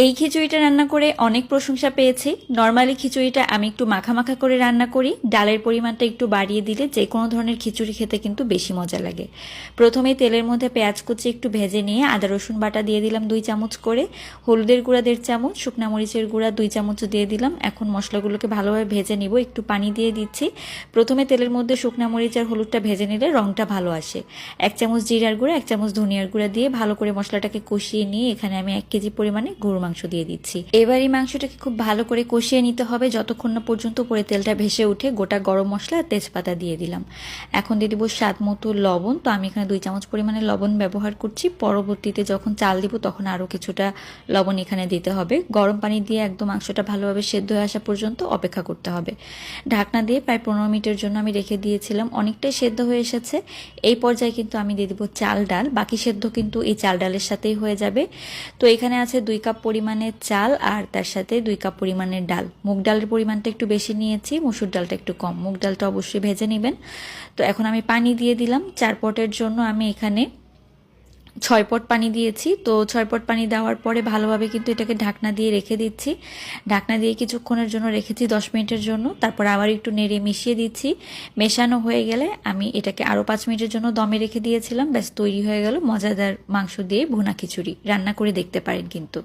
এই খিচুড়িটা রান্না করে অনেক প্রশংসা পেয়েছি। নর্মালি খিচুড়িটা আমি একটু মাখা মাখা করে রান্না করি, ডালের পরিমাণটা একটু বাড়িয়ে দিলে যে কোনো ধরনের খিচুড়ি খেতে কিন্তু বেশি মজা লাগে। প্রথমেই তেলের মধ্যে পেঁয়াজ কুচি একটু ভেজে নিয়ে আদা রসুন বাটা দিয়ে দিলাম 2 চামচ করে, হলুদের গুঁড়া 1.5 চামচ, শুকনা মরিচের গুঁড়া 2 চামচ দিয়ে দিলাম। এখন মশলাগুলোকে ভালোভাবে ভেজে নিব, একটু পানি দিয়ে দিচ্ছি। প্রথমে তেলের মধ্যে শুকনা মরিচ আর হলুদটা ভেজে নিলে রঙটা ভালো আসে। 1 চামচ জিরার গুঁড়া, 1 চামচ ধনিয়ার গুঁড়া দিয়ে ভালো করে মশলাটাকে কষিয়ে নিয়ে এখানে আমি 1 কেজি পরিমাণে গরুর মাংস দিয়ে দিচ্ছি। এবার এই মাংসটাকে খুব ভালো করে কষিয়ে নিতে হবে যতক্ষণ না পর্যন্ত উপরে তেলটা ভেসে উঠে। গোটা গরম মশলা আর তেজপাতা দিয়ে দিলাম। এখন দিয়ে দিব স্বাদ মতো লবণ। তো আমি এখানে 2 চামচ পরিমাণে লবণ ব্যবহার করছি। পরবর্তীতে যখন চাল দিব তখন আরও কিছুটা লবণ এখানে দিতে হবে। গরম পানি দিয়ে একদম মাংসটা ভালোভাবে সেদ্ধ হয়ে আসা পর্যন্ত অপেক্ষা করতে হবে। ঢাকনা দিয়ে প্রায় 15 মিনিটের জন্য আমি রেখে দিয়েছিলাম। অনেকটাই সেদ্ধ হয়ে এসেছে। এই পর্যায়ে কিন্তু আমি দিয়ে দিব চাল ডাল। বাকি সেদ্ধ কিন্তু এই চাল ডালের সাথেই হয়ে যাবে। তো এখানে আছে 2 কাপ পরিমাণে চাল আর তার সাথে 2 কাপ পরিমাণের ডাল। মুগ ডালের পরিমাণটা একটু বেশি নিয়েছি, মসুর ডালটা একটু কম। মুগ ডালটা অবশ্যই ভেজে নেবেন। তো এখন আমি পানি দিয়ে দিলাম। 4 পটের জন্য আমি এখানে 6 পট পানি দিয়েছি। তো 6 পট পানি দেওয়ার পরে ভালোভাবে কিন্তু এটাকে ঢাকনা দিয়ে রেখে দিচ্ছি। ঢাকনা দিয়ে কিছুক্ষণের জন্য রেখেছি, 10 মিনিটের জন্য। তারপর আবার একটু নেড়ে মিশিয়ে দিচ্ছি। মেশানো হয়ে গেলে আমি এটাকে আরও 5 মিনিটের জন্য দমে রেখে দিয়েছিলাম। ব্যাস তৈরি হয়ে গেল মজাদার মাংস দিয়ে ভুনা খিচুড়ি। রান্না করে দেখতে পারেন কিন্তু।